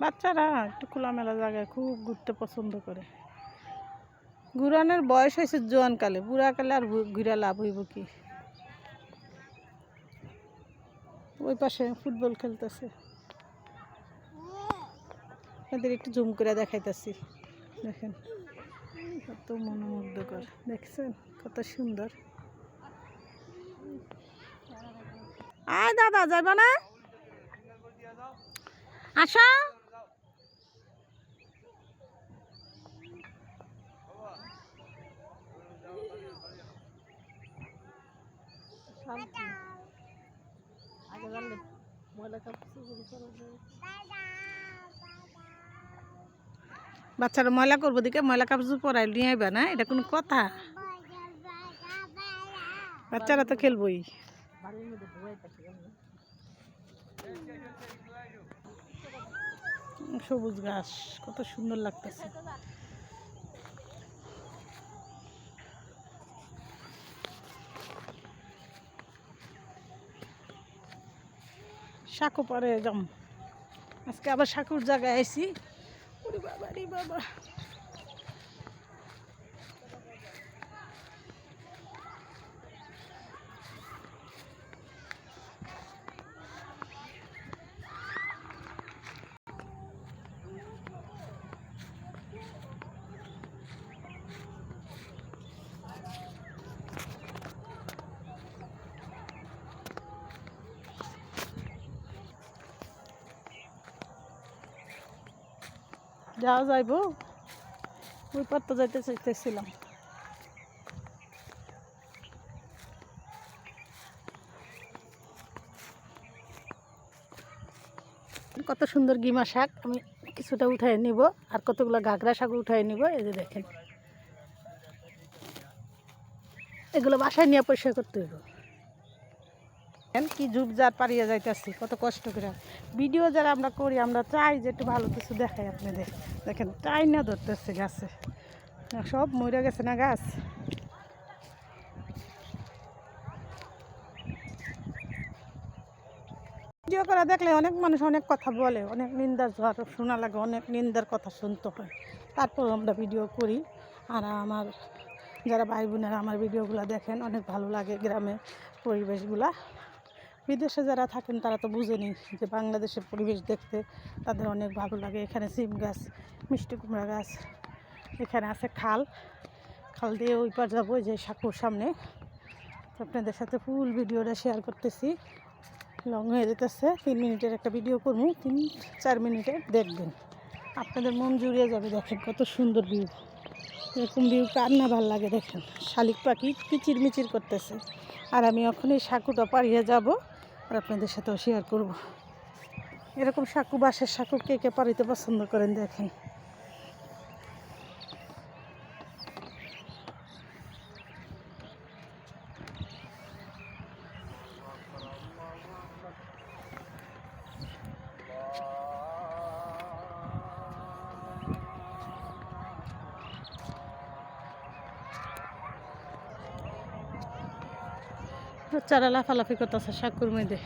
বাচ্চারা একটু খোলামেলা জায়গায় খুব ঘুরতে পছন্দ করে। ঘুরানোর বয়স হয়েছে জোয়ানকালে, বুড়াকালে আর ঘুরা লাভ হইব কি। ওই পাশে ফুটবল খেলতেছে, এদের একটু জুম করে দেখাইতেছি। দেখেন কত মনোমুগ্ধকর, দেখছেন কত সুন্দর। আয় দাদা, যাইবা না? আসা। বাচ্চারা ময়লা করবো দিকে ময়লা কাপড় পরাই নিয়ে আইবা না, এটা কোনো কথা? বাচ্চারা তো খেলবই। সবুজ ঘাস কত সুন্দর লাগতেছে। সাঁকো পরে যাম আজকে, আবার সাঁকুর জায়গায় আইছি। ওরে বাবা রে বাবা, যাওয়া যাইব? ওই পার তো যাইতে চাইতেছিলাম। কত সুন্দর গিমা শাক, আমি কিছুটা উঠাই নিব আর কতগুলো ঘাগরা শাক উঠাই নিব। এই যে দেখেন, এগুলো বাসায় নিয়ে পরিষ্কার করতে হইব। কি ঝুপঝাড় পাড়িয়ে যাইতেছি কত কষ্ট করে। ভিডিও যারা আমরা করি, আমরা চাই যে একটু ভালো কিছু দেখাই আপনাদের। দেখেন টাই না ধরতেছে গাছে, সব মরে গেছে না গাছ। ভিডিও করা দেখলে অনেক মানুষ অনেক কথা বলে, অনেক নিন্দার ঝড় শোনা লাগে, অনেক নিন্দার কথা শুনতে হয়। তারপর আমরা ভিডিও করি। আর আমার যারা ভাই বোনেরা আমার ভিডিওগুলো দেখেন, অনেক ভালো লাগে গ্রামের পরিবেশগুলা। বিদেশে যারা থাকেন তারা তো বুঝেনি যে বাংলাদেশের পরিবেশ দেখতে তাদের অনেক ভালো লাগে। এখানে সিম গাছ, মিষ্টি কুমড়া গাছ, এখানে আছে খাল, খাল দিয়ে ওই পার যাবো যে সাঁকুর সামনে। আপনাদের সাথে ফুল ভিডিওটা শেয়ার করতেছি। লং হয়ে যেতেছে, 3 মিনিটের একটা ভিডিও করবো, 3-4 মিনিটে দেখবেন, আপনাদের মন জুড়িয়ে যাবে। দেখেন কত সুন্দর ভিউ, এরকম ভিউ কার না ভালো লাগে। দেখেন শালিক পাখি কিচির মিচির করতেছে, আর আমি এখনই সাঁকুটা পাড়িয়ে যাব আর আপনাদের সাথেও শেয়ার করব। এরকম সাঁকু, বাঁশের সাঁকু কে কে পাড়িতে পছন্দ করেন দেখেন। চারা লাফালাফি করতেছে সাঁকুর মধ্যে।